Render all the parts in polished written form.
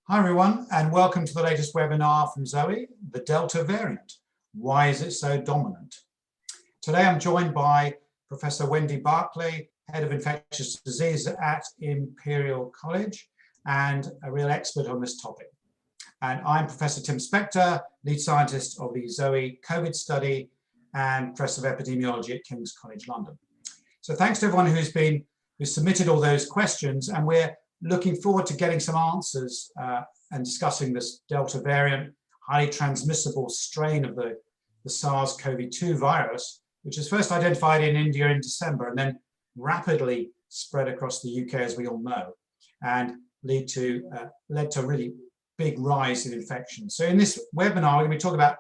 Hi everyone, and welcome to the latest webinar from Zoe, the Delta variant. Why is it so dominant? Today I'm joined by Professor Wendy Barclay, Head of Infectious Disease at Imperial College, and a real expert on this topic. And I'm Professor Tim Spector, Lead Scientist of the Zoe COVID study and Professor of Epidemiology at King's College London. So thanks to everyone who submitted all those questions, and we're looking forward to getting some answers and discussing this Delta variant, highly transmissible strain of the SARS-CoV-2 virus, which was first identified in India in December and then rapidly spread across the UK, as we all know, and led to a really big rise in infections. So in this webinar, we're going to be talking about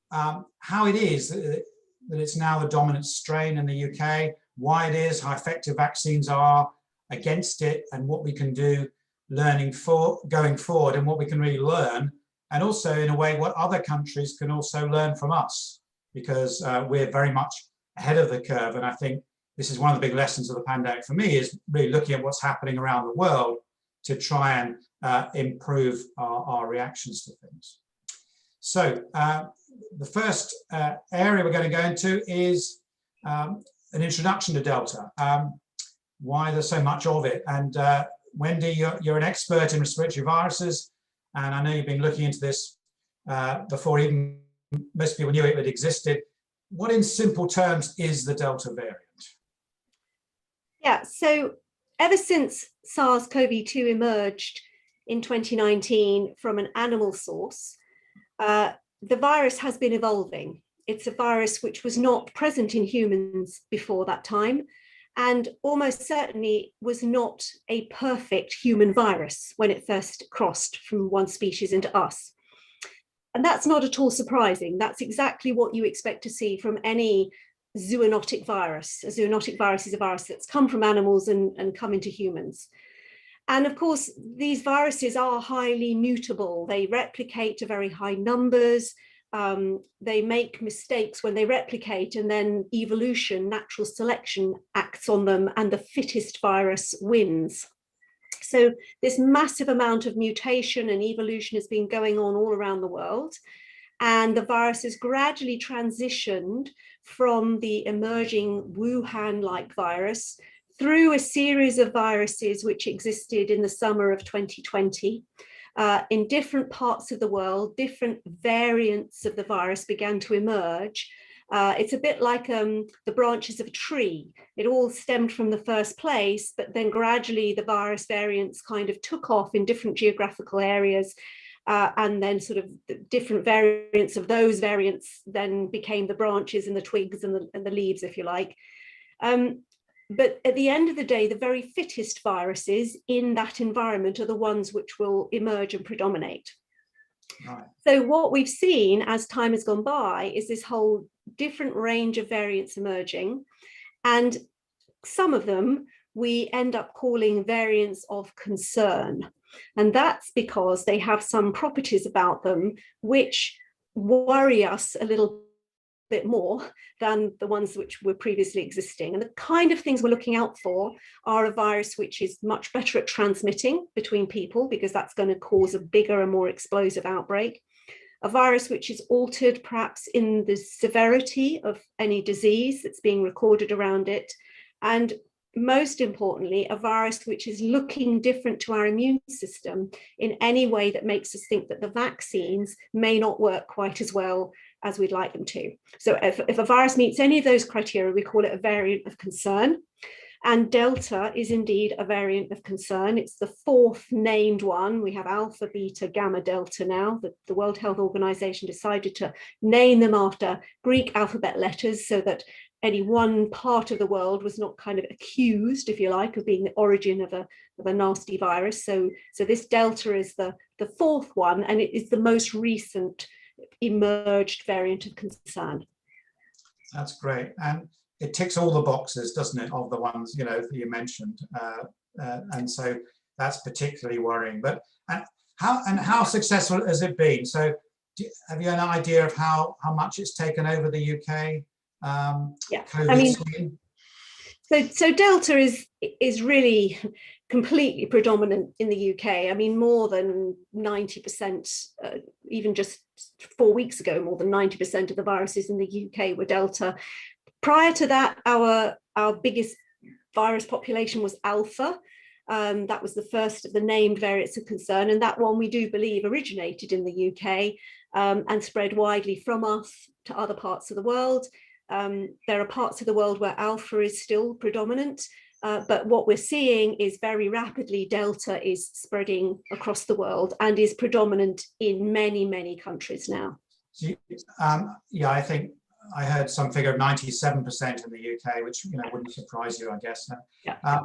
how it is that it's now the dominant strain in the UK, why it is, how effective vaccines are against it, and what we can do going forward, and what we can really learn, and also in a way what other countries can also learn from us, because we're very much ahead of the curve. And I think this is one of the big lessons of the pandemic for me, is really looking at what's happening around the world to try and improve our reactions to things. So the first area we're going to go into is an introduction to Delta. Why there's so much of it. And Wendy, you're an expert in respiratory viruses, and I know you've been looking into this before even most people knew it existed. What, in simple terms, is the Delta variant? Yeah, so ever since SARS-CoV-2 emerged in 2019 from an animal source, the virus has been evolving. It's a virus which was not present in humans before that time, and almost certainly was not a perfect human virus when it first crossed from one species into us. And that's not at all surprising. That's exactly what you expect to see from any zoonotic virus. A zoonotic virus is a virus that's come from animals and come into humans. And of course, these viruses are highly mutable. They replicate to very high numbers. They make mistakes when they replicate, and then evolution, natural selection acts on them, and the fittest virus wins. So this massive amount of mutation and evolution has been going on all around the world, and the virus has gradually transitioned from the emerging Wuhan-like virus through a series of viruses which existed in the summer of 2020. In different parts of the world, different variants of the virus began to emerge. It's a bit like the branches of a tree. It all stemmed from the first place, but then gradually the virus variants kind of took off in different geographical areas, and then sort of the different variants of those variants then became the branches and the twigs and the leaves, if you like. But at the end of the day, the very fittest viruses in that environment are the ones which will emerge and predominate. Right. So what we've seen as time has gone by is this whole different range of variants emerging, and some of them we end up calling variants of concern. And that's because they have some properties about them which worry us a little bit more than the ones which were previously existing. And the kind of things we're looking out for are a virus which is much better at transmitting between people, because that's going to cause a bigger and more explosive outbreak. A virus which is altered perhaps in the severity of any disease that's being recorded around it. And most importantly, a virus which is looking different to our immune system in any way that makes us think that the vaccines may not work quite as well as we'd like them to. So if a virus meets any of those criteria, we call it a variant of concern. And Delta is indeed a variant of concern. It's the fourth named one. We have Alpha, Beta, Gamma, Delta now. The World Health Organization decided to name them after Greek alphabet letters so that any one part of the world was not kind of accused, if you like, of being the origin of a nasty virus. So this Delta is the fourth one, and it is the most recent emerged variant of concern. That's great, and it ticks all the boxes, doesn't it, of the ones that you mentioned, and so that's particularly worrying. But how successful has it been? So have you an idea of how much it's taken over the UK? Yeah, I mean, so Delta is really completely predominant in the UK. I mean, more than 90%, even just 4 weeks ago, more than 90% of the viruses in the UK were Delta. Prior to that, our biggest virus population was Alpha. That was the first of the named variants of concern. And that one we do believe originated in the UK and spread widely from us to other parts of the world. There are parts of the world where Alpha is still predominant. But what we're seeing is very rapidly Delta is spreading across the world and is predominant in many, many countries now. Yeah, I think I heard some figure of 97% in the UK, which wouldn't surprise you, I guess. Yeah.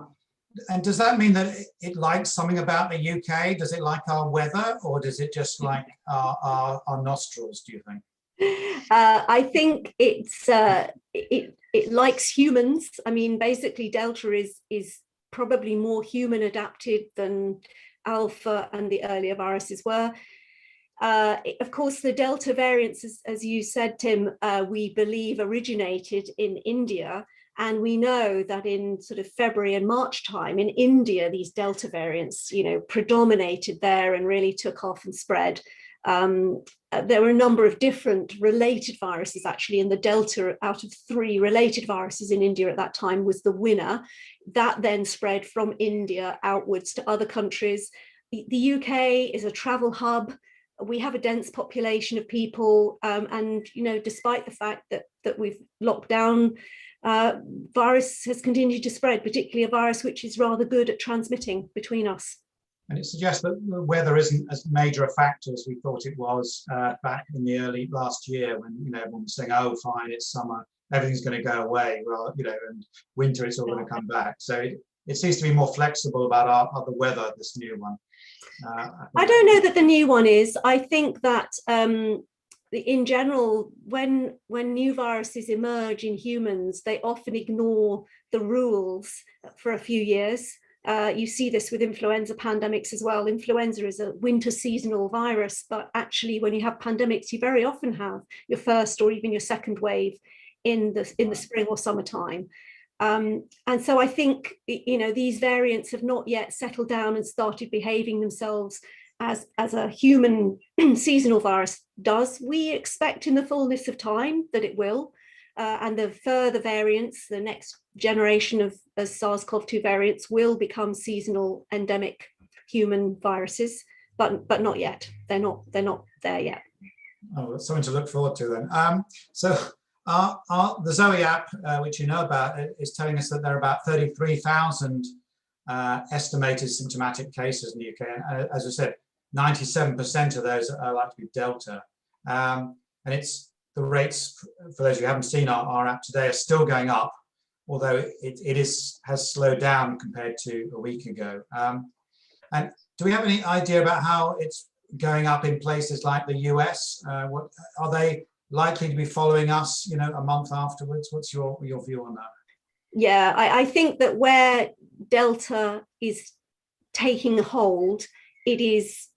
And does that mean that it likes something about the UK? Does it like our weather, or does it just like our nostrils, do you think? I think it likes humans. I mean, basically, Delta is probably more human adapted than Alpha and the earlier viruses were. Of course, the Delta variants, as you said, Tim, we believe originated in India. And we know that in sort of February and March time in India, these Delta variants, predominated there and really took off and spread. There were a number of different related viruses, actually, and the Delta, out of 3 related viruses in India at that time, was the winner. That then spread from India outwards to other countries. The UK is a travel hub. We have a dense population of people, and despite the fact that we've locked down, virus has continued to spread, particularly a virus which is rather good at transmitting between us. And it suggests that the weather isn't as major a factor as we thought it was back in the early last year, when everyone was saying, "Oh, fine, it's summer, everything's going to go away," well, and winter, it's all going to come back. So it seems to be more flexible about the weather, this new one. I don't know that the new one is. I think that in general, when new viruses emerge in humans, they often ignore the rules for a few years. You see this with influenza pandemics as well. Influenza is a winter seasonal virus, but actually when you have pandemics, you very often have your first or even your second wave in the spring or summertime. And so I think, these variants have not yet settled down and started behaving themselves as a human seasonal virus does. We expect in the fullness of time that it will. And the further variants, the next generation of SARS-CoV-2 variants will become seasonal endemic human viruses, but not yet. They're not there yet. Oh, that's something to look forward to then. So the Zoe app, which you know about, is telling us that there are about 33,000 estimated symptomatic cases in the UK. And as I said, 97% of those are likely to be Delta. And it's the rates, for those who haven't seen our app today, are still going up, although it has slowed down compared to a week ago. And do we have any idea about how it's going up in places like the US? What are they likely to be following us, a month afterwards? What's your view on that? Yeah, I think that where Delta is taking hold, it is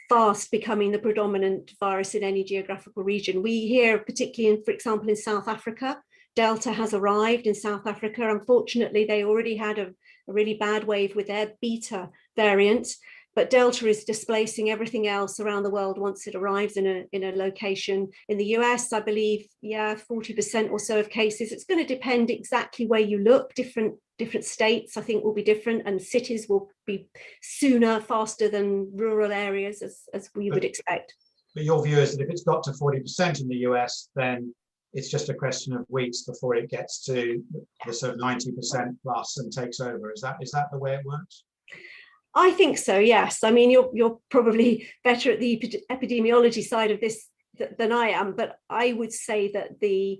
fast becoming the predominant virus in any geographical region. We hear, particularly for example, in South Africa, Delta has arrived in South Africa. Unfortunately, they already had a really bad wave with their Beta variant, but Delta is displacing everything else around the world once it arrives in a location. In the US, I believe, 40% or so of cases. It's going to depend exactly where you look. Different states, I think, will be different, and cities will be sooner, faster than rural areas, as we would expect. But your view is that if it's got to 40% in the US, then it's just a question of weeks before it gets to the sort of 90% plus and takes over. Is that the way it works? I think so, yes. I mean, you're probably better at the epidemiology side of this than I am, but I would say that the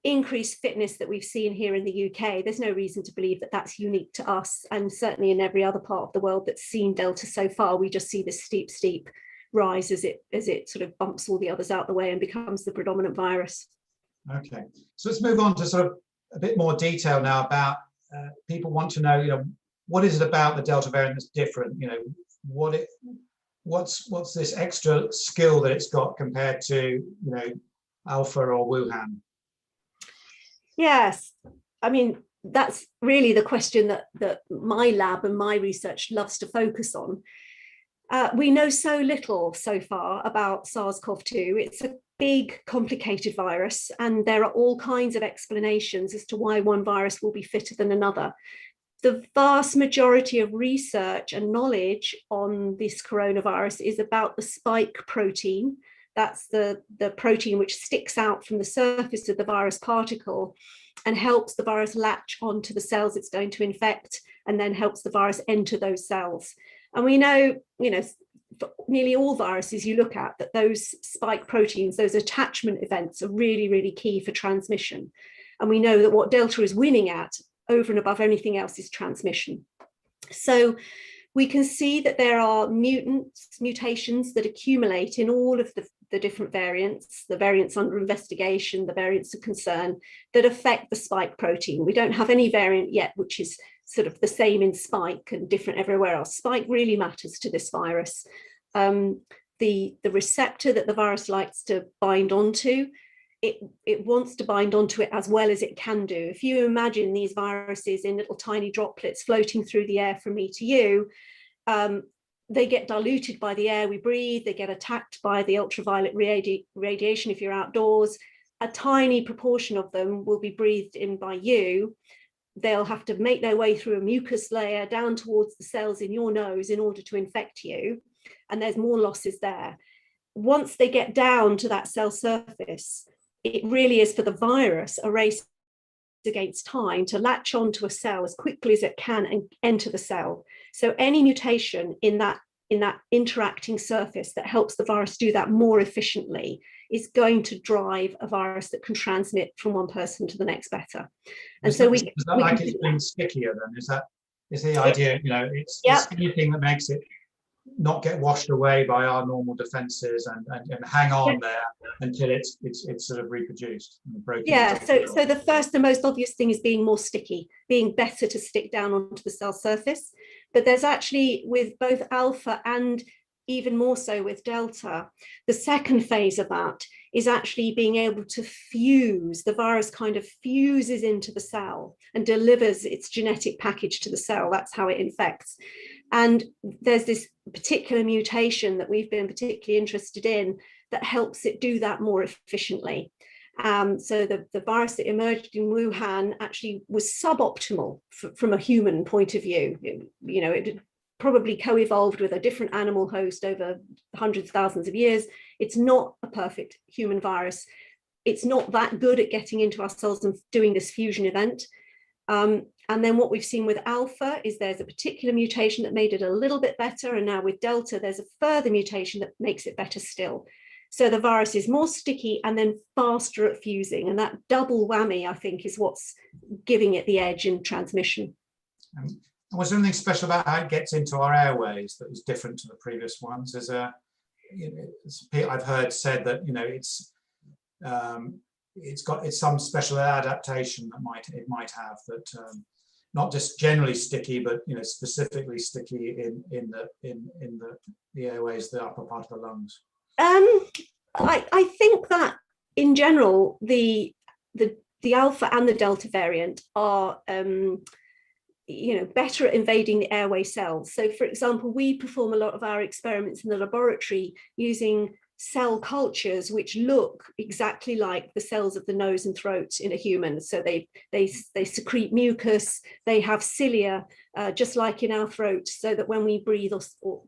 increased fitness that we've seen here in the UK, there's no reason to believe that that's unique to us, and certainly in every other part of the world that's seen Delta so far. We just see this steep rise as it sort of bumps all the others out the way and becomes the predominant virus. Okay, so let's move on to sort of a bit more detail now about people want to know, what is it about the Delta variant that's different? What's this extra skill that it's got compared to Alpha or Wuhan? Yes, I mean, that's really the question that my lab and my research loves to focus on. We know so little so far about SARS-CoV-2. It's a big, complicated virus, and there are all kinds of explanations as to why one virus will be fitter than another. The vast majority of research and knowledge on this coronavirus is about the spike protein. That's the protein which sticks out from the surface of the virus particle and helps the virus latch onto the cells it's going to infect, and then helps the virus enter those cells. And we know, for nearly all viruses you look at, that those spike proteins, those attachment events, are really, really key for transmission. And we know that what Delta is winning at over and above anything else is transmission. So we can see that there are mutations that accumulate in all of the different variants, the variants under investigation, the variants of concern, that affect the spike protein. We don't have any variant yet which is sort of the same in spike and different everywhere else. Spike really matters to this virus. The receptor that the virus likes to bind onto, it wants to bind onto it as well as it can do. If you imagine these viruses in little tiny droplets floating through the air from me to you, they get diluted by the air we breathe, they get attacked by the ultraviolet radiation if you're outdoors. A tiny proportion of them will be breathed in by you. They'll have to make their way through a mucus layer down towards the cells in your nose in order to infect you, and there's more losses there. Once they get down to that cell surface, it really is for the virus a race against time to latch onto a cell as quickly as it can and enter the cell. So any mutation in that interacting surface that helps the virus do that more efficiently is going to drive a virus that can transmit from one person to the next better. And is that like it's being stickier then? Is the idea, it's anything that makes it not get washed away by our normal defenses and hang on there until it's sort of reproduced. Yeah, so the first and most obvious thing is being more sticky, being better to stick down onto the cell surface. But there's actually, with both alpha and even more so with delta, the second phase of that is actually being able to fuse. The virus kind of fuses into the cell and delivers its genetic package to the cell. That's how it infects. And there's this particular mutation that we've been particularly interested in that helps it do that more efficiently. So the virus that emerged in Wuhan actually was suboptimal from a human point of view. It probably co-evolved with a different animal host over hundreds of thousands of years. It's not a perfect human virus. It's not that good at getting into our cells and doing this fusion event. And then what we've seen with alpha is there's a particular mutation that made it a little bit better. And now with delta, there's a further mutation that makes it better still. So the virus is more sticky and then faster at fusing. And that double whammy, I think, is what's giving it the edge in transmission. Was there anything special about how it gets into our airways that was different to the previous ones? I've heard said that it's some special adaptation that it might have that not just generally sticky, but specifically sticky in the airways, the upper part of the lungs. I think that in general the alpha and the delta variant are better at invading the airway cells. So for example, we perform a lot of our experiments in the laboratory using cell cultures which look exactly like the cells of the nose and throat in a human. So they secrete mucus, they have cilia, just like in our throat, so that when we breathe or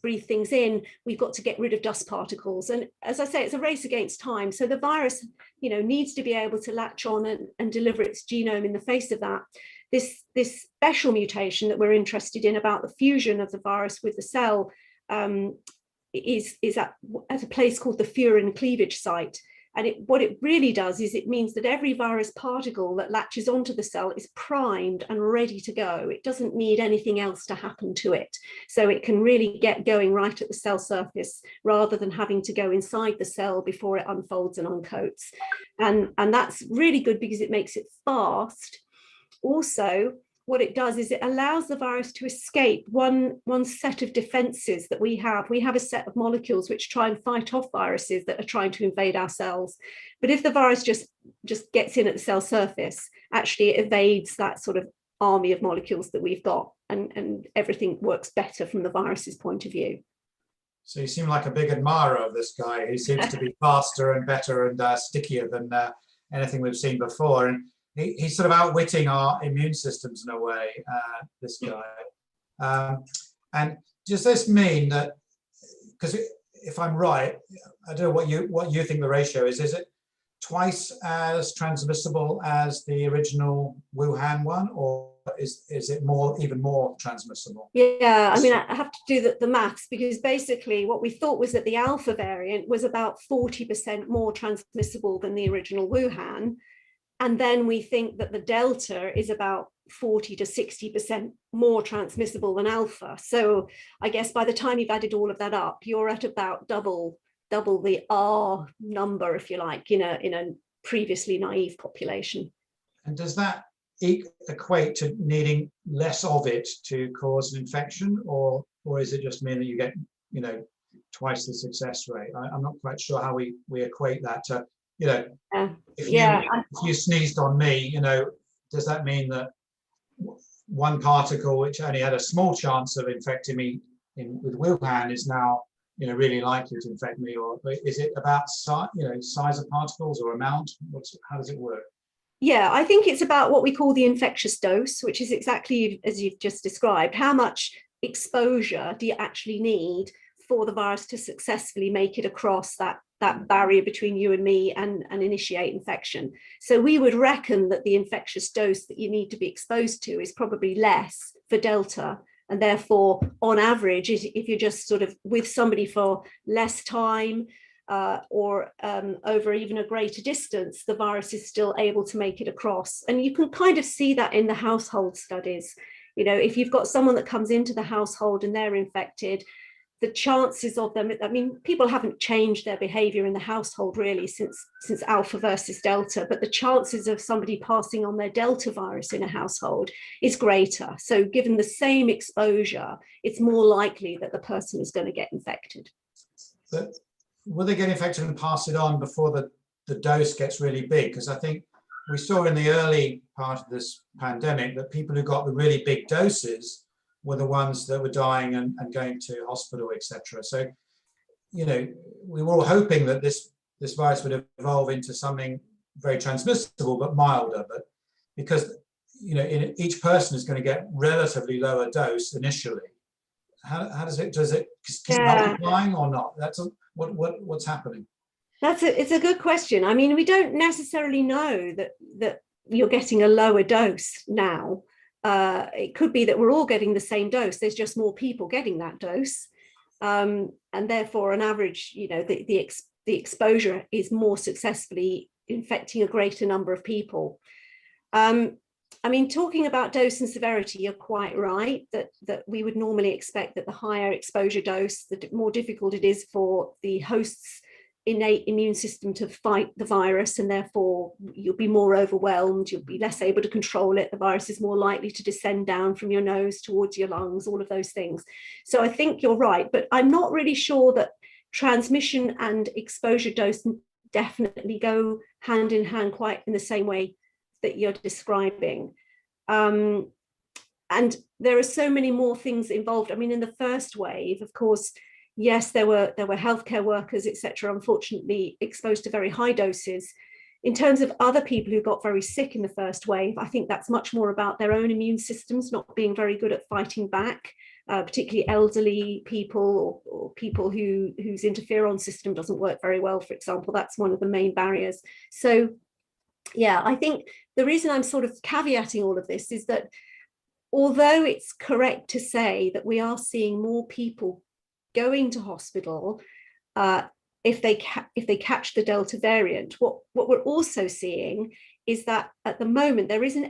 breathe things in, we've got to get rid of dust particles. And as I say, it's a race against time. So the virus, needs to be able to latch on and deliver its genome in the face of that. This special mutation that we're interested in about the fusion of the virus with the cell is at a place called the furin cleavage site. And what it really does is it means that every virus particle that latches onto the cell is primed and ready to go. It doesn't need anything else to happen to it. So it can really get going right at the cell surface rather than having to go inside the cell before it unfolds and uncoats. And that's really good because it makes it fast. Also, what it does is it allows the virus to escape one set of defenses that we have. We have a set of molecules which try and fight off viruses that are trying to invade our cells. But if the virus just gets in at the cell surface, actually it evades that sort of army of molecules that we've got, and everything works better from the virus's point of view. So you seem like a big admirer of this guy. He seems to be faster and better and stickier than anything we've seen before. And he's sort of outwitting our immune systems in a way, this guy. And does this mean that, because if I'm right, I don't know what you think the ratio is it twice as transmissible as the original Wuhan one, or is it even more transmissible? Yeah, I mean, I have to do the maths, because basically what we thought was that the Alpha variant was about 40% more transmissible than the original Wuhan. And then we think that the Delta is about 40 to 60% more transmissible than Alpha. So I guess by the time you've added all of that up, you're at about double the R number, if you like, in a previously naive population. And does that equate to needing less of it to cause an infection, or is it just mean that you get twice the success rate? I'm not quite sure how we equate that to, if you sneezed on me, does that mean that one particle which only had a small chance of infecting me with Wuhan is now really likely to infect me? Or is it about size of particles or amount? How does it work? Yeah, I think it's about what we call the infectious dose, which is exactly as you've just described. How much exposure do you actually need for the virus to successfully make it across that barrier between you and me and initiate infection? So we would reckon that the infectious dose that you need to be exposed to is probably less for Delta. And therefore, on average, if you're just sort of with somebody for less time, or over even a greater distance, the virus is still able to make it across. And you can kind of see that in the household studies. If you've got someone that comes into the household and they're infected, the chances of them, I mean, people haven't changed their behavior in the household really since Alpha versus Delta, but the chances of somebody passing on their Delta virus in a household is greater. So given the same exposure, it's more likely that the person is going to get infected. But will they get infected and pass it on before the dose gets really big? Because I think we saw in the early part of this pandemic that people who got the really big doses were the ones that were dying and going to hospital, etc. So, we were all hoping that this virus would evolve into something very transmissible but milder. But because each person is going to get relatively lower dose initially, how does it keep multiplying or not? That's what's happening. It's a good question. I mean, we don't necessarily know that you're getting a lower dose now. It could be that we're all getting the same dose. There's just more people getting that dose, and therefore, on average, the exposure is more successfully infecting a greater number of people. I mean, talking about dose and severity, you're quite right that we would normally expect that the higher exposure dose, the more difficult it is for the host's innate immune system to fight the virus, and therefore you'll be more overwhelmed, you'll be less able to control it, the virus is more likely to descend down from your nose towards your lungs, all of those things. So I think you're right, but I'm not really sure that transmission and exposure dose definitely go hand in hand quite in the same way that you're describing. And there are so many more things involved. I mean, in the first wave, of course, yes, there were healthcare workers, etc., unfortunately exposed to very high doses. In terms of other people who got very sick in the first wave, I think that's much more about their own immune systems not being very good at fighting back, particularly elderly people or people whose interferon system doesn't work very well, for example. That's one of the main barriers. So yeah, I think the reason I'm sort of caveating all of this is that although it's correct to say that we are seeing more people going to hospital if they catch the Delta variant, what we're also seeing is that at the moment there isn't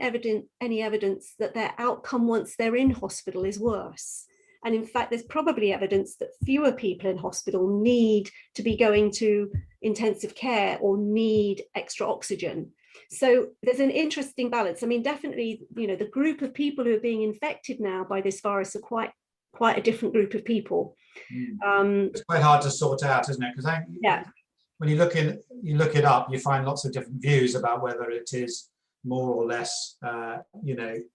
any evidence that their outcome once they're in hospital is worse. And in fact, there's probably evidence that fewer people in hospital need to be going to intensive care or need extra oxygen. So there's an interesting balance. I mean, definitely, the group of people who are being infected now by this virus are quite a different group of people. It's quite hard to sort out, isn't it? Because when you look it up, you find lots of different views about whether it is more or less,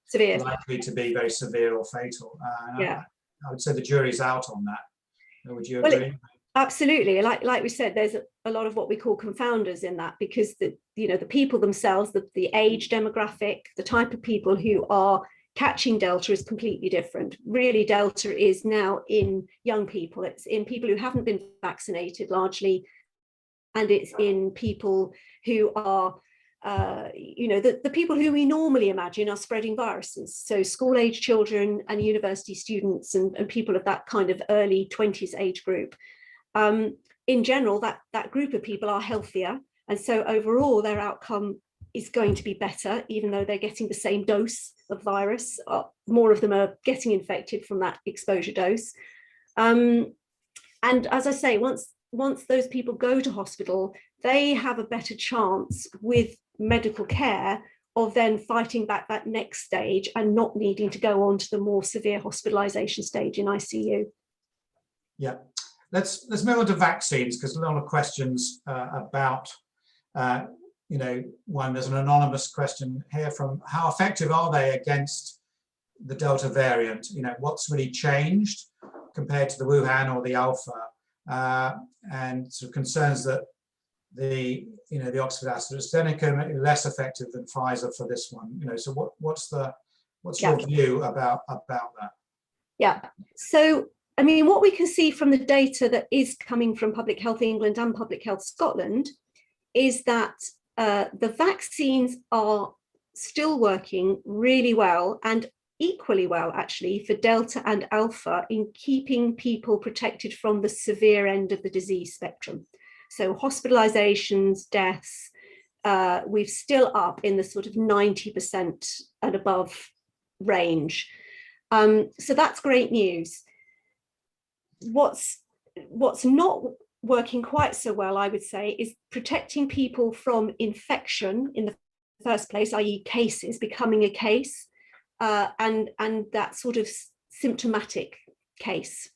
severe, likely to be very severe or fatal. I would say the jury's out on that. Would you agree? Absolutely. Like we said, there's a lot of what we call confounders in that, because the people themselves, the age demographic, the type of people who are catching Delta is completely different. Really, Delta is now in young people. It's in people who haven't been vaccinated largely, and it's in people who are the people who we normally imagine are spreading viruses. So school-age children and university students and people of that kind of early 20s age group. In general, that group of people are healthier. And so overall, their outcome is going to be better, even though they're getting the same dose of virus. More of them are getting infected from that exposure dose. And as I say, once those people go to hospital, they have a better chance with medical care of then fighting back that next stage and not needing to go on to the more severe hospitalization stage in ICU. Yeah, let's move on to vaccines, because a lot of questions about, there's an anonymous question here from how effective are they against the Delta variant? What's really changed compared to the Wuhan or the Alpha, and sort of concerns that the Oxford AstraZeneca may be less effective than Pfizer for this one. So what's your view about that? Yeah. So I mean, what we can see from the data that is coming from Public Health England and Public Health Scotland is that the vaccines are still working really well, and equally well actually for Delta and Alpha, in keeping people protected from the severe end of the disease spectrum. So hospitalizations, deaths, we're still up in the sort of 90% and above range. So that's great news. What's not working quite so well, I would say, is protecting people from infection in the first place, i.e. cases, becoming a case, and that sort of symptomatic case.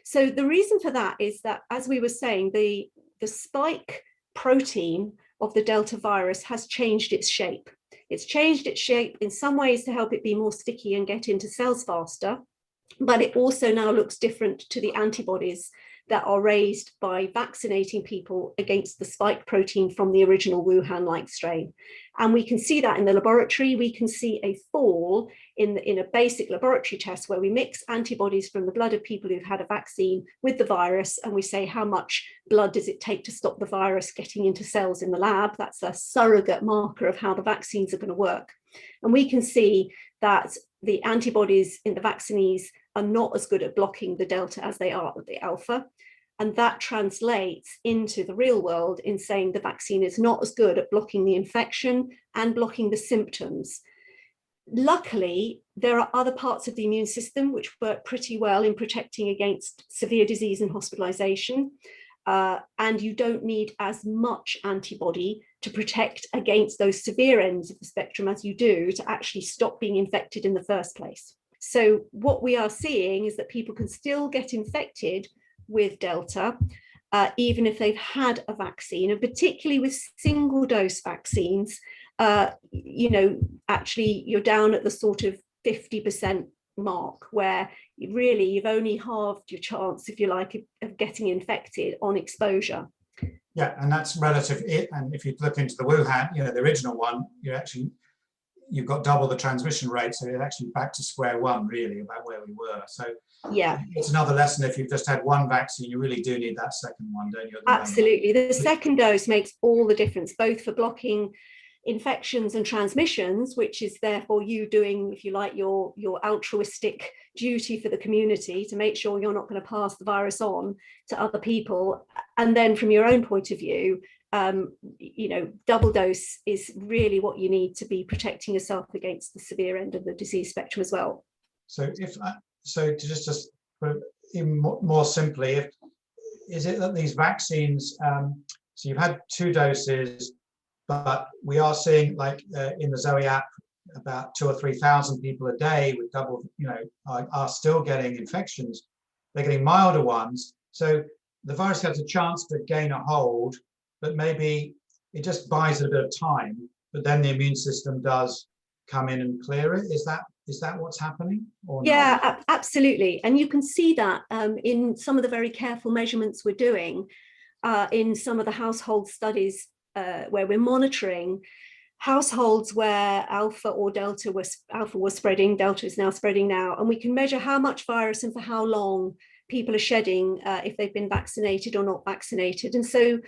So the reason for that is that, as we were saying, the spike protein of the Delta virus has changed its shape. It's changed its shape in some ways to help it be more sticky and get into cells faster, but it also now looks different to the antibodies that are raised by vaccinating people against the spike protein from the original Wuhan-like strain. And we can see that in the laboratory. We can see a fall in a basic laboratory test where we mix antibodies from the blood of people who've had a vaccine with the virus, and we say how much blood does it take to stop the virus getting into cells in the lab. That's a surrogate marker of how the vaccines are going to work. And we can see that the antibodies in the vaccinees are not as good at blocking the Delta as they are at the Alpha. And that translates into the real world in saying the vaccine is not as good at blocking the infection and blocking the symptoms. Luckily, there are other parts of the immune system which work pretty well in protecting against severe disease and hospitalization. And you don't need as much antibody to protect against those severe ends of the spectrum as you do to actually stop being infected in the first place. So what we are seeing is that people can still get infected with Delta, even if they've had a vaccine, and particularly with single dose vaccines, actually you're down at the sort of 50% mark, where really you've only halved your chance, if you like, of getting infected on exposure. Yeah, and that's relative. And if you look into the Wuhan, the original one, you've got double the transmission rate, so you're actually back to square one, really, about where we were. So yeah, it's another lesson. If you've just had one vaccine, you really do need that second one, don't you? Absolutely. The second dose makes all the difference, both for blocking infections and transmissions, which is therefore you doing, if you like, your altruistic duty for the community to make sure you're not going to pass the virus on to other people. And then from your own point of view, double dose is really what you need to be protecting yourself against the severe end of the disease spectrum as well. So to just put it even more simply, is it that these vaccines, so you've had 2 doses, but we are seeing, like in the Zoe app, about 2,000 or 3,000 people a day with double, are still getting infections. They're getting milder ones. So the virus has a chance to gain a hold, but maybe it just buys it a bit of time. But then the immune system does come in and clear it. Is that what's happening? Or yeah, not? absolutely. And you can see that in some of the very careful measurements we're doing in some of the household studies where we're monitoring households where alpha or delta was spreading, delta is now spreading now, and we can measure how much virus and for how long people are shedding if they've been vaccinated or not vaccinated. And so,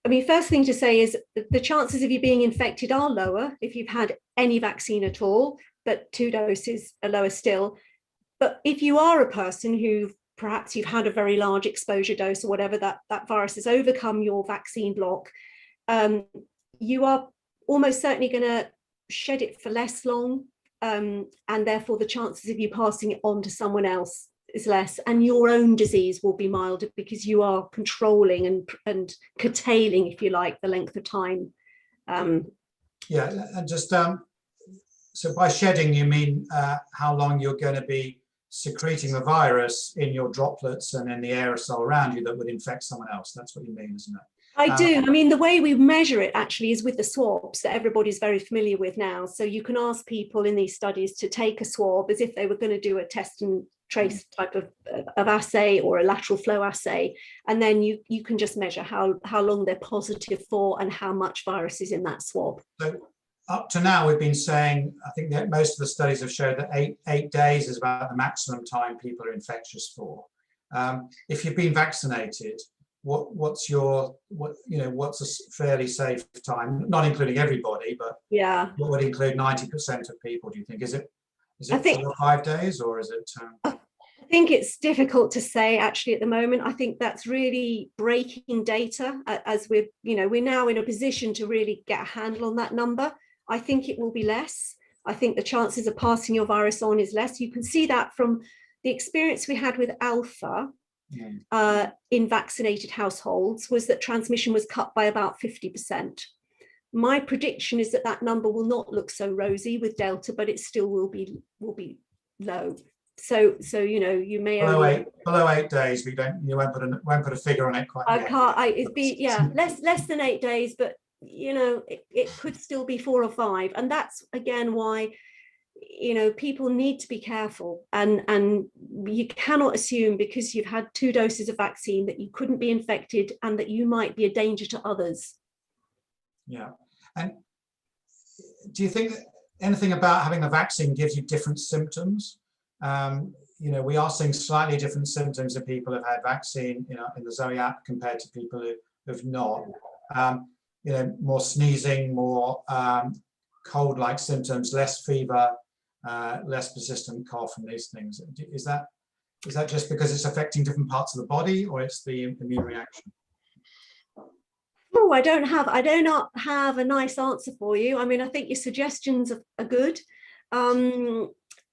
I mean, first thing to say is the chances of you being infected are lower if you've had any vaccine at all, but 2 doses are lower still. But if you are a person who perhaps you've had a very large exposure dose or whatever, that virus has overcome your vaccine block, you are almost certainly going to shed it for less long, and therefore the chances of you passing it on to someone else is less, and your own disease will be milder because you are controlling and curtailing, if you like, the length of time. Yeah, and just so by shedding you mean how long you're going to be secreting the virus in your droplets and in the aerosol around you that would infect someone else. That's what you mean, isn't it? I do. I mean, the way we measure it actually is with the swabs that everybody's very familiar with now. So you can ask people in these studies to take a swab as if they were going to do a test and trace type of assay or a lateral flow assay. And then you can just measure how long they're positive for and how much virus is in that swab. So up to now, we've been saying, I think that most of the studies have showed that eight days is about the maximum time people are infectious for. If you've been vaccinated, what's a fairly safe time? Not including everybody, but yeah, what would include 90% of people? Do you think? Is it I think 4 or 5 days, or is it? I think it's difficult to say actually at the moment. I think that's really breaking data as we're now in a position to really get a handle on that number. I think it will be less. I think the chances of passing your virus on is less. You can see that from the experience we had with Alpha in vaccinated households, was that transmission was cut by about 50%. My prediction is that number will not look so rosy with Delta, but it still will be low. So you may below 8 days. You won't put a figure on it quite yet. It'd be less than 8 days, but it could still be 4 or 5, and that's again why people need to be careful, and you cannot assume because you've had 2 doses of vaccine that you couldn't be infected and that you might be a danger to others. Yeah. And do you think that anything about having the vaccine gives you different symptoms? We are seeing slightly different symptoms in people who've had vaccine, in the Zoe app compared to people who've not. More sneezing, more cold-like symptoms, less fever, less persistent cough, and these things. Is that just because it's affecting different parts of the body, or it's the immune reaction? Oh, I do not have a nice answer for you. I mean, I think your suggestions are good.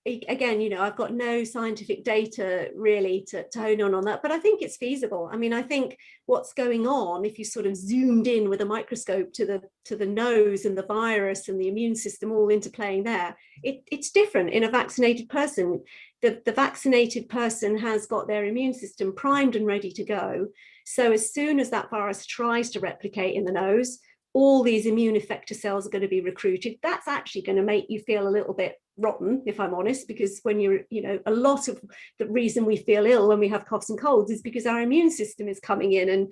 Again, I've got no scientific data really to hone on that, but I think it's feasible. I mean, I think what's going on, if you sort of zoomed in with a microscope to the nose and the virus and the immune system all interplaying there, it's different in a vaccinated person. The vaccinated person has got their immune system primed and ready to go. So as soon as that virus tries to replicate in the nose, all these immune effector cells are going to be recruited. That's actually going to make you feel a little bit rotten, if I'm honest, because when a lot of the reason we feel ill when we have coughs and colds is because our immune system is coming in and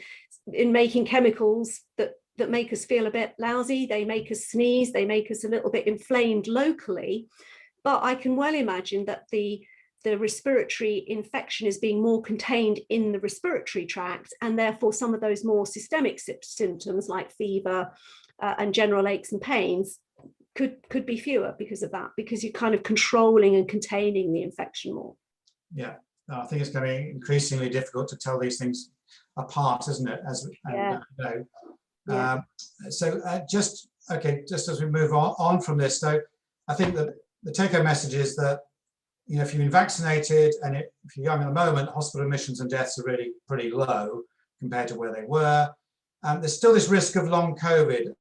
in making chemicals that make us feel a bit lousy. They make us sneeze, they make us a little bit inflamed locally. But I can well imagine that the respiratory infection is being more contained in the respiratory tract, and therefore some of those more systemic symptoms like fever and general aches and pains could be fewer because of that, because you're kind of controlling and containing the infection more. Yeah, I think it's going to be increasingly difficult to tell these things apart, isn't it? Just as we move on from this, though, I think that the take-home message is that if you've been vaccinated and if you're young at the moment, hospital admissions and deaths are really pretty low compared to where they were. there's still this risk of long COVID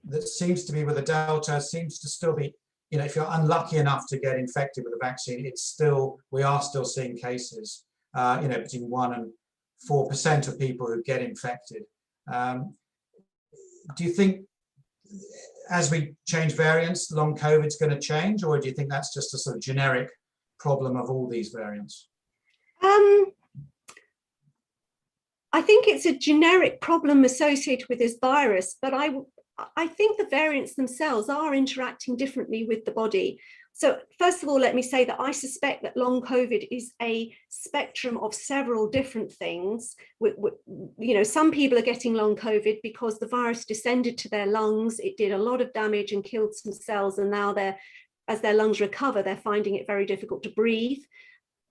that seems to be with the Delta, seems to still be, if you're unlucky enough to get infected with the vaccine, we are still seeing cases, between 1% and 4% of people who get infected. Do you think as we change variants, long COVID is going to change, or do you think that's just a sort of generic problem of all these variants? I think it's a generic problem associated with this virus, but I think the variants themselves are interacting differently with the body. So first of all, let me say that I suspect that long COVID is a spectrum of several different things. Some people are getting long COVID because the virus descended to their lungs. It did a lot of damage and killed some cells. And now as their lungs recover, they're finding it very difficult to breathe.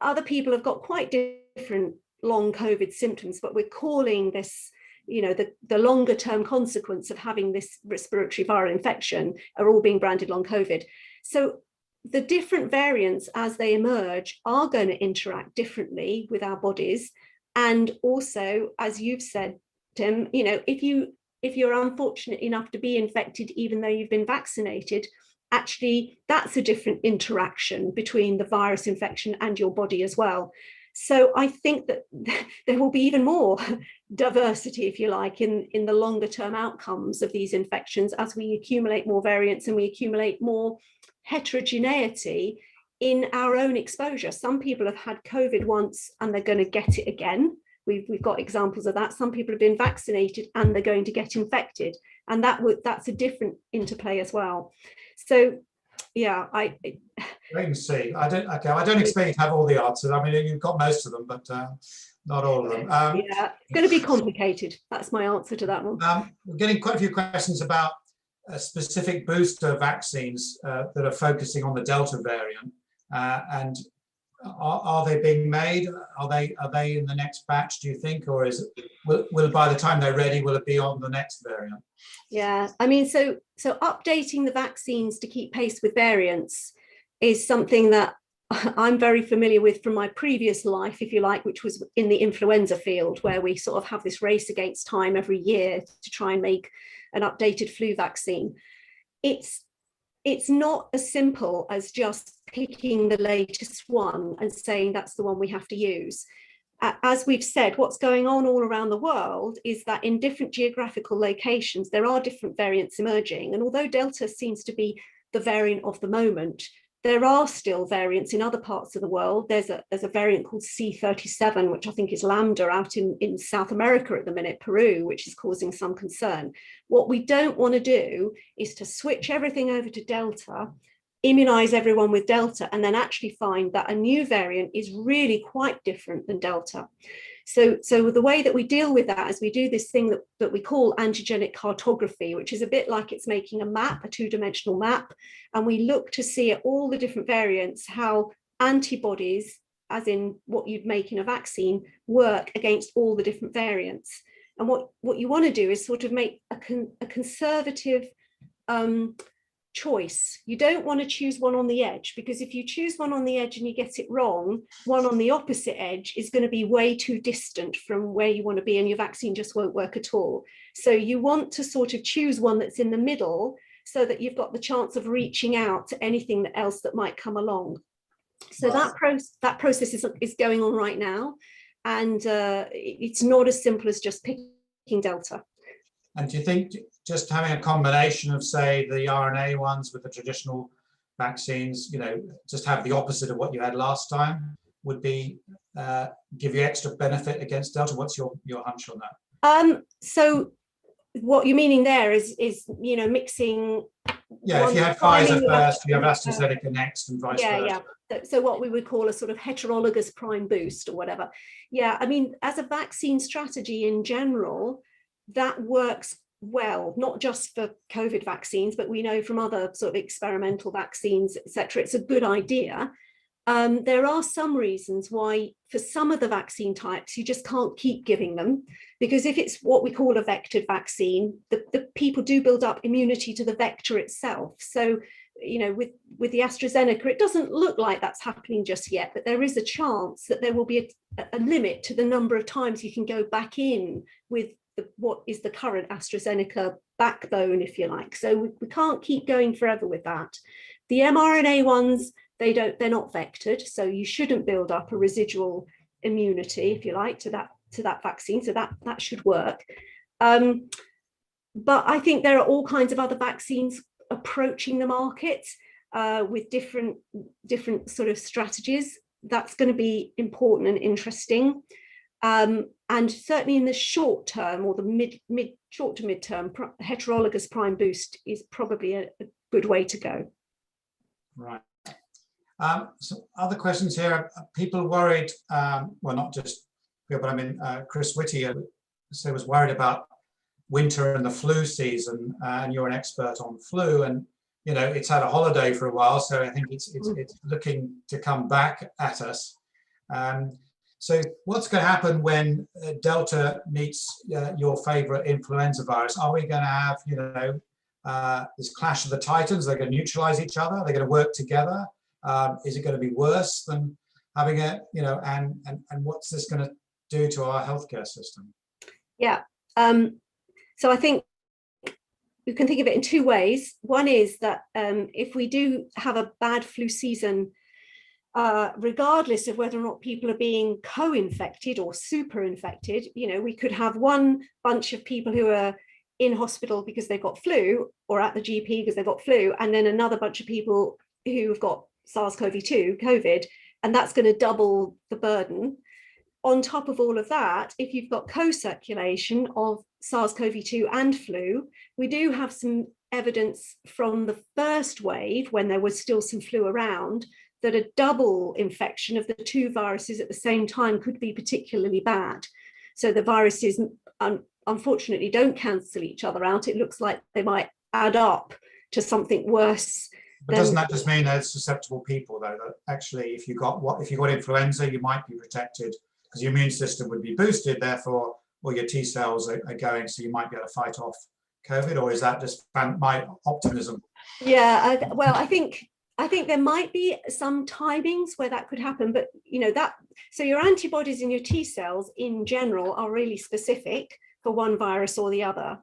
Other people have got quite different long COVID symptoms, but we're calling this, the longer term consequence of having this respiratory viral infection are all being branded long COVID. So the different variants as they emerge are going to interact differently with our bodies. And also, as you've said, Tim, if you're unfortunate enough to be infected, even though you've been vaccinated, actually that's a different interaction between the virus infection and your body as well. So I think that there will be even more diversity, if you like, in the longer term outcomes of these infections as we accumulate more variants and we accumulate more heterogeneity in our own exposure. Some people have had COVID once and they're going to get it again. We've got examples of that. Some people have been vaccinated and they're going to get infected, and that's a different interplay as well. So yeah, wait and see. I don't expect you to have all the answers. I mean, you've got most of them, but not all of them. Yeah, it's going to be complicated. That's my answer to that one. We're getting quite a few questions about specific booster vaccines that are focusing on the Delta variant, and are they being made? Are they in the next batch, do you think, or will by the time they're ready, will it be on the next variant? Yeah, I mean, so updating the vaccines to keep pace with variants is something that I'm very familiar with from my previous life, if you like, which was in the influenza field, where we sort of have this race against time every year to try and make an updated flu vaccine. It's not as simple as just picking the latest one and saying that's the one we have to use. As we've said, what's going on all around the world is that in different geographical locations, there are different variants emerging. And although Delta seems to be the variant of the moment, there are still variants in other parts of the world. There's a variant called C37, which I think is Lambda out in South America at the minute, Peru, which is causing some concern. What we don't want to do is to switch everything over to Delta, immunize everyone with Delta, and then actually find that a new variant is really quite different than Delta. So the way that we deal with that is we do this thing that we call antigenic cartography, which is a bit like it's making a map, a two-dimensional map, and we look to see at all the different variants how antibodies, as in what you'd make in a vaccine, work against all the different variants. And what you want to do is sort of make a conservative choice. You don't want to choose one on the edge, because if you choose one on the edge and you get it wrong, one on the opposite edge is going to be way too distant from where you want to be, and your vaccine just won't work at all. So you want to sort of choose one that's in the middle so that you've got the chance of reaching out to anything else that might come along. So that process is going on right now, and it's not as simple as just picking Delta. And do you think just having a combination of, say, the RNA ones with the traditional vaccines, just have the opposite of what you had last time, would be give you extra benefit against Delta? What's your hunch on that? So what you're meaning there is mixing. Yeah, if you had Pfizer first, you have AstraZeneca next, and vice versa. Yeah. So what we would call a sort of heterologous prime boost or whatever. Yeah, I mean, as a vaccine strategy in general, that works well, not just for COVID vaccines, but we know from other sort of experimental vaccines, etc. It's a good idea. There are some reasons why for some of the vaccine types, you just can't keep giving them, because if it's what we call a vectored vaccine, the people do build up immunity to the vector itself. So, with the AstraZeneca, it doesn't look like that's happening just yet, but there is a chance that there will be a limit to the number of times you can go back in with what is the current AstraZeneca backbone, if you like. So we can't keep going forever with that. The mRNA ones, they're not vectored, so you shouldn't build up a residual immunity, if you like, to that vaccine. So that should work. But I think there are all kinds of other vaccines approaching the market with different sort of strategies. That's going to be important and interesting. And certainly in the short term, or the short to mid term, heterologous prime boost is probably a good way to go. Right. Some other questions here. People worried, well, not just here, but I mean, Chris Whitty was worried about winter and the flu season, and you're an expert on flu, and you know it's had a holiday for a while, so I think it's looking to come back at us. So what's going to happen when Delta meets your favorite influenza virus? Are we going to have, you know, this clash of the titans? They're going to neutralize each other? They're going to work together? Is it going to be worse than having it, you know, and what's this going to do to our healthcare system? Yeah. So I think you can think of it in two ways. One is that if we do have a bad flu season, regardless of whether or not people are being co-infected or super infected, you know, we could have one bunch of people who are in hospital because they've got flu, or at the GP because they've got flu, and then another bunch of people who have got SARS-CoV-2, COVID, and that's going to double the burden. On top of all of that, if you've got co-circulation of SARS-CoV-2 and flu, we do have some evidence from the first wave, when there was still some flu around, that a double infection of the two viruses at the same time could be particularly bad. So the viruses unfortunately don't cancel each other out. It looks like they might add up to something worse. But doesn't that just mean there's susceptible people, though, that actually if you got influenza, you might be protected because your immune system would be boosted, therefore all your T cells are going, so you might be able to fight off COVID? Or is that just my optimism? Yeah, well, I think there might be some timings where that could happen, but you know that, so your antibodies and your T cells in general are really specific for one virus or the other.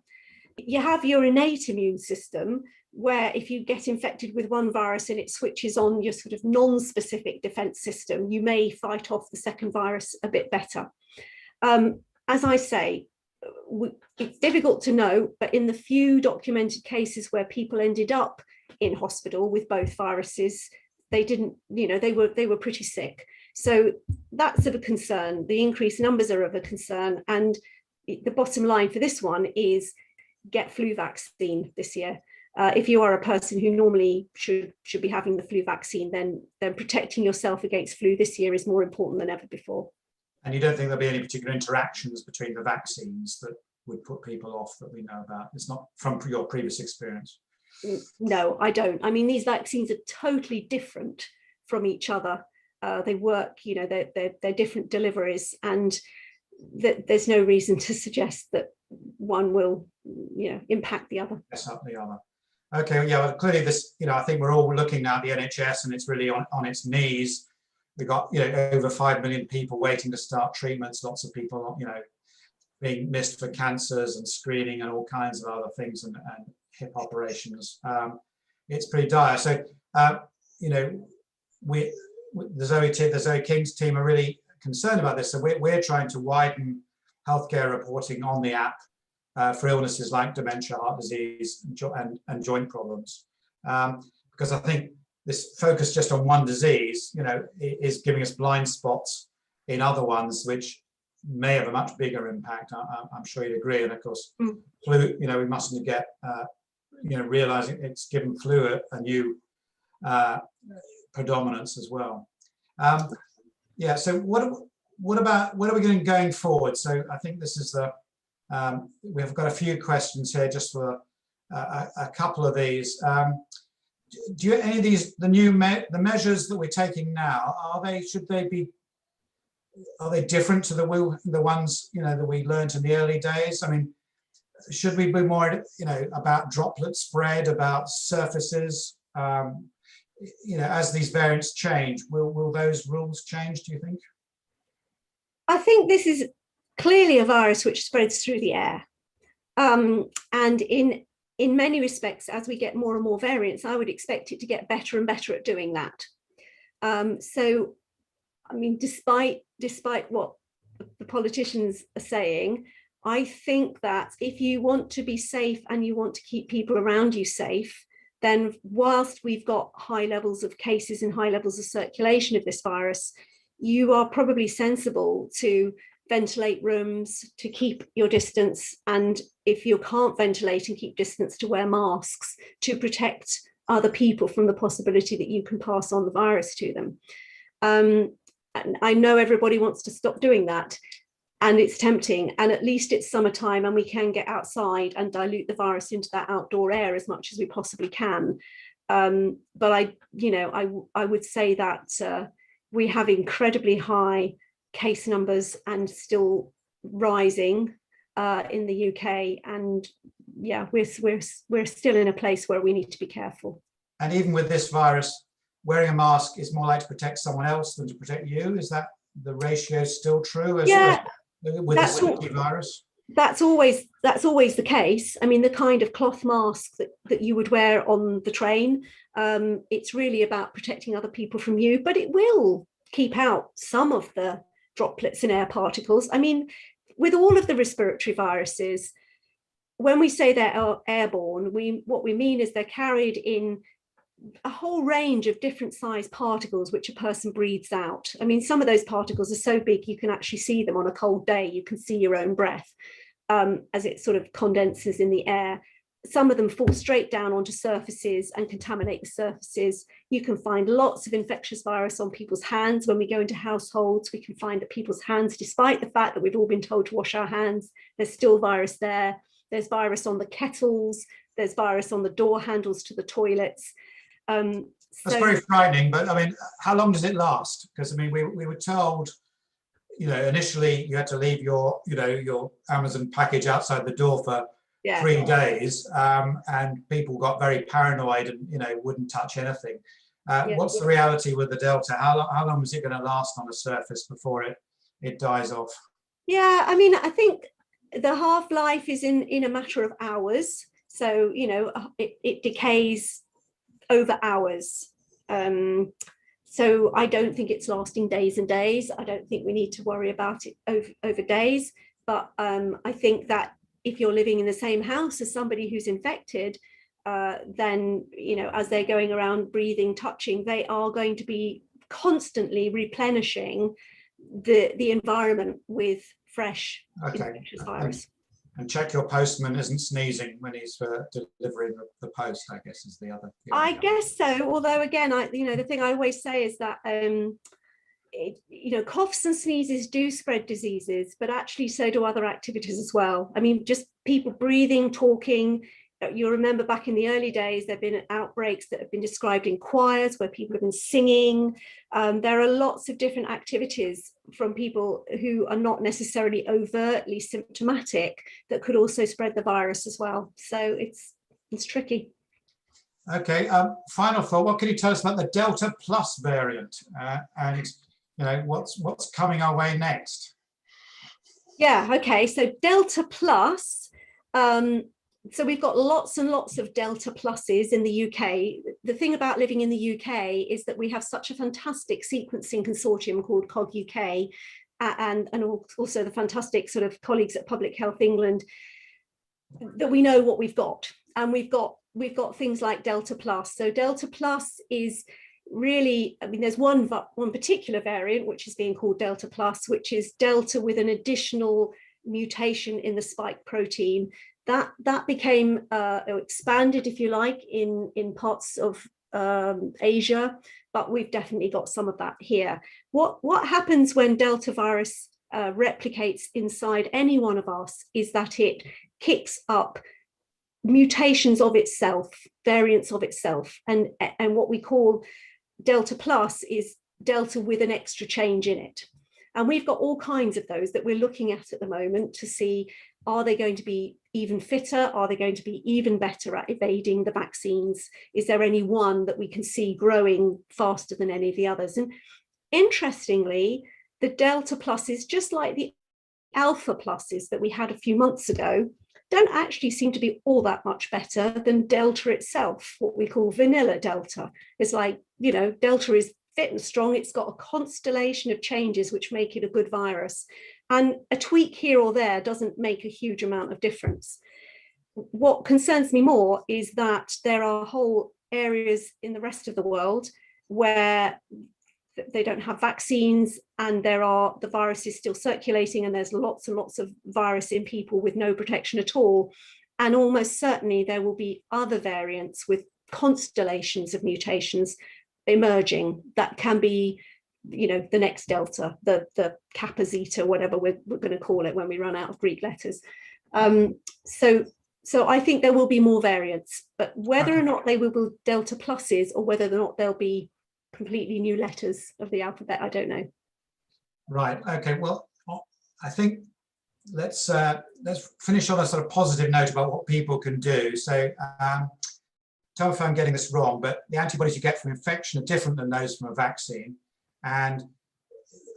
You have your innate immune system, where if you get infected with one virus and it switches on your sort of non-specific defense system, you may fight off the second virus a bit better. As I say, it's difficult to know, but in the few documented cases where people ended up in hospital with both viruses, they didn't, you know, they were pretty sick. So that's of a concern. The increased numbers are of a concern. And the bottom line for this one is get flu vaccine this year. If you are a person who normally should be having the flu vaccine, then protecting yourself against flu this year is more important than ever before. And you don't think there'll be any particular interactions between the vaccines that would put people off that we know about? It's not from your previous experience. No, I don't. I mean, these vaccines are totally different from each other. They work, you know, they're different deliveries, and there's no reason to suggest that one will, you know, impact the other. Mess up the other. Okay, yeah, well, clearly this, you know, I think we're all looking now at the NHS and it's really on its knees. We've got, you know, over 5 million people waiting to start treatments, lots of people, you know, being missed for cancers and screening and all kinds of other things, and hip operations. It's pretty dire. So, you know, the Zoe King's team are really concerned about this. So we're trying to widen healthcare reporting on the app for illnesses like dementia, heart disease, and joint problems. Because I think this focus just on one disease, you know, is giving us blind spots in other ones, which may have a much bigger impact. I'm sure you'd agree. And of course, flu, you know, we mustn't get, you know, realizing it's given flu a new predominance as well. Yeah. So what are we going forward? So I think this is the we've got a few questions here just for a couple of these. Do you, any of these, the measures that we're taking now, are they different to the ones, you know, that we learned in the early days? I mean, should we be more, you know, about droplet spread, about surfaces? You know, as these variants change, will those rules change, do you think? I think this is clearly a virus which spreads through the air. And in many respects, as we get more and more variants, I would expect it to get better and better at doing that. So, I mean, despite what the politicians are saying, I think that if you want to be safe and you want to keep people around you safe, then whilst we've got high levels of cases and high levels of circulation of this virus, you are probably sensible to ventilate rooms, to keep your distance, and if you can't ventilate and keep distance, to wear masks to protect other people from the possibility that you can pass on the virus to them. And I know everybody wants to stop doing that, and it's tempting, and at least it's summertime and we can get outside and dilute the virus into that outdoor air as much as we possibly can. But I would say that we have incredibly high case numbers and still rising in the UK, and yeah, we're still in a place where we need to be careful. And even with this virus, wearing a mask is more likely to protect someone else than to protect you. Is that the ratio still true as with the sticky virus? That's always the case. I mean, the kind of cloth mask that you would wear on the train, it's really about protecting other people from you, but it will keep out some of the droplets and air particles. I mean, with all of the respiratory viruses, when we say they're airborne, what we mean is they're carried in a whole range of different size particles which a person breathes out. I mean, some of those particles are so big you can actually see them on a cold day. You can see your own breath as it sort of condenses in the air. Some of them fall straight down onto surfaces and contaminate the surfaces. You can find lots of infectious virus on people's hands. When we go into households, we can find that people's hands, despite the fact that we've all been told to wash our hands, there's still virus there. There's virus on the kettles. There's virus on the door handles to the toilets. That's very frightening, but I mean, how long does it last? Because I mean, we were told, initially you had to leave your Amazon package outside the door for 3 days, and people got very paranoid and wouldn't touch anything. What's the reality with the Delta? How long is it going to last on a surface before it dies off? Yeah, I mean, I think the half-life is in a matter of hours. So it decays over hours. So I don't think it's lasting days and days. I don't think we need to worry about it over days. But I think that if you're living in the same house as somebody who's infected, then as they're going around breathing, touching, they are going to be constantly replenishing the environment with fresh infectious virus. And check your postman isn't sneezing when he's delivering the post, I guess, is the other. I guess so. Although again, the thing I always say is that coughs and sneezes do spread diseases, but actually so do other activities as well. I mean, just people breathing, talking. You'll remember back in the early days, there have been outbreaks that have been described in choirs where people have been singing. There are lots of different activities from people who are not necessarily overtly symptomatic that could also spread the virus as well. So it's tricky. Okay, final thought. What can you tell us about the Delta Plus variant and what's coming our way next? Yeah, okay, so Delta Plus, so we've got lots and lots of Delta Pluses in the UK. The thing about living in the UK is that we have such a fantastic sequencing consortium called COG UK, and also the fantastic sort of colleagues at Public Health England, that we know what we've got. And we've got things like Delta Plus. So Delta Plus is really, I mean, there's one particular variant which is being called Delta Plus, which is Delta with an additional mutation in the spike protein. That became expanded, if you like, in parts of Asia, but we've definitely got some of that here. What happens when Delta virus replicates inside any one of us is that it kicks up mutations of itself, variants of itself, and what we call Delta Plus is Delta with an extra change in it. And we've got all kinds of those that we're looking at the moment to see, are they going to be even fitter? Are they going to be even better at evading the vaccines? Is there any one that we can see growing faster than any of the others? And interestingly, the Delta Plus is just like the alpha pluses that we had a few months ago don't actually seem to be all that much better than Delta itself, what we call vanilla Delta. It's like, you know, Delta is fit and strong. It's got a constellation of changes which make it a good virus. And a tweak here or there doesn't make a huge amount of difference. What concerns me more is that there are whole areas in the rest of the world where they don't have vaccines, and the virus is still circulating, and there's lots and lots of virus in people with no protection at all. And almost certainly there will be other variants with constellations of mutations emerging that can be, you know, the next Delta, the Kappa Zeta, whatever we're going to call it when we run out of Greek letters. So I think there will be more variants, but whether or not they will be Delta pluses or whether or not they'll be completely new letters of the alphabet, I don't know. Right. Okay. Well, I think let's finish on a sort of positive note about what people can do. So, tell me if I'm getting this wrong, but the antibodies you get from infection are different than those from a vaccine, and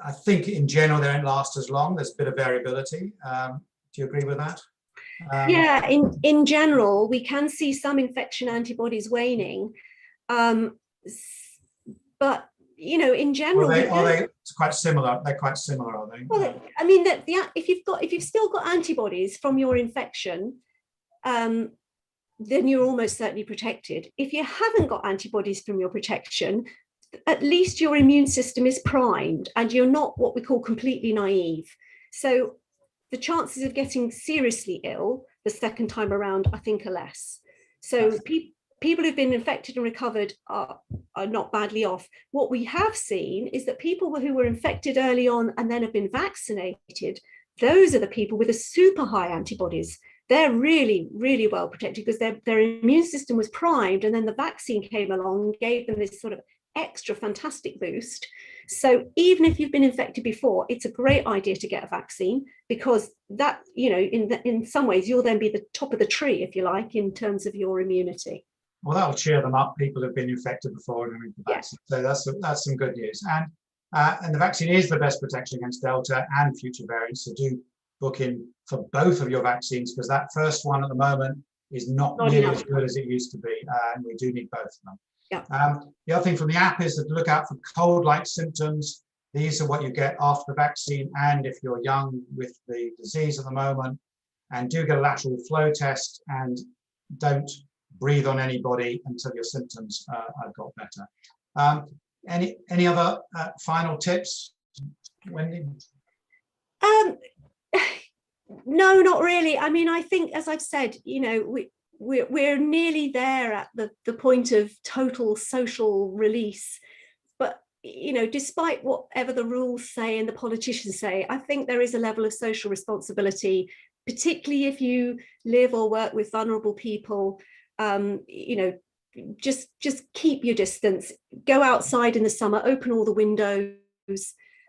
I think in general they don't last as long. There's a bit of variability. Do you agree with that? Yeah. In general, we can see some infection antibodies waning. But you know, in general, are they quite similar? They're quite similar, are they? Well, I mean that if you've still got antibodies from your infection, then you're almost certainly protected. If you haven't got antibodies from your protection, at least your immune system is primed, and you're not what we call completely naive. So the chances of getting seriously ill the second time around, I think, are less. So people who've been infected and recovered are not badly off. What we have seen is that people who were infected early on and then have been vaccinated, those are the people with the super high antibodies. They're really, really well protected because their immune system was primed, and then the vaccine came along and gave them this sort of extra fantastic boost. So even if you've been infected before, it's a great idea to get a vaccine, because that, you know, in some ways you'll then be the top of the tree, if you like, in terms of your immunity. Well, that'll cheer them up. People have been infected before and the vaccine. Yeah. So that's some good news. And the vaccine is the best protection against Delta and future variants. So do book in for both of your vaccines, because that first one at the moment is not nearly as good as it used to be, and we do need both of them. Yeah. The other thing from the app is to look out for cold-like symptoms. These are what you get after the vaccine, and if you're young with the disease at the moment, and do get a lateral flow test, and don't breathe on anybody until your symptoms have got better. Any other final tips, Wendy? No, not really. I mean, I think, as I've said, you know, we're nearly there at the point of total social release. But, you know, despite whatever the rules say and the politicians say, I think there is a level of social responsibility, particularly if you live or work with vulnerable people. You know, just keep your distance, go outside in the summer, open all the windows.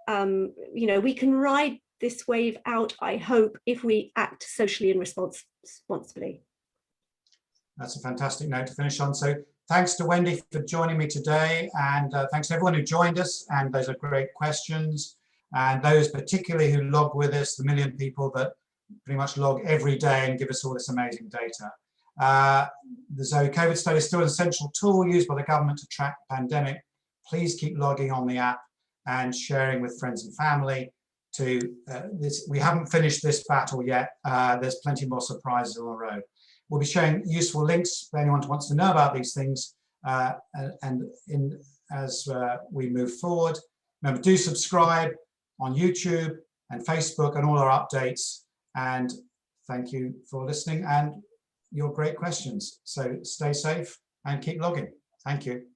You know, we can ride this wave out, I hope, if we act socially and responsibly. That's a fantastic note to finish on. So thanks to Wendy for joining me today, and thanks to everyone who joined us, and those are great questions, and those particularly who log with us, the 1 million people that pretty much log every day and give us all this amazing data. The Zoe COVID study is still an essential tool used by the government to track the pandemic. Please keep logging on the app and sharing with friends and family. We haven't finished this battle yet. There's plenty more surprises on the road. We'll be sharing useful links for anyone who wants to know about these things, as we move forward. Remember, do subscribe on YouTube and Facebook and all our updates. And thank you for listening and your great questions. So stay safe and keep logging. Thank you.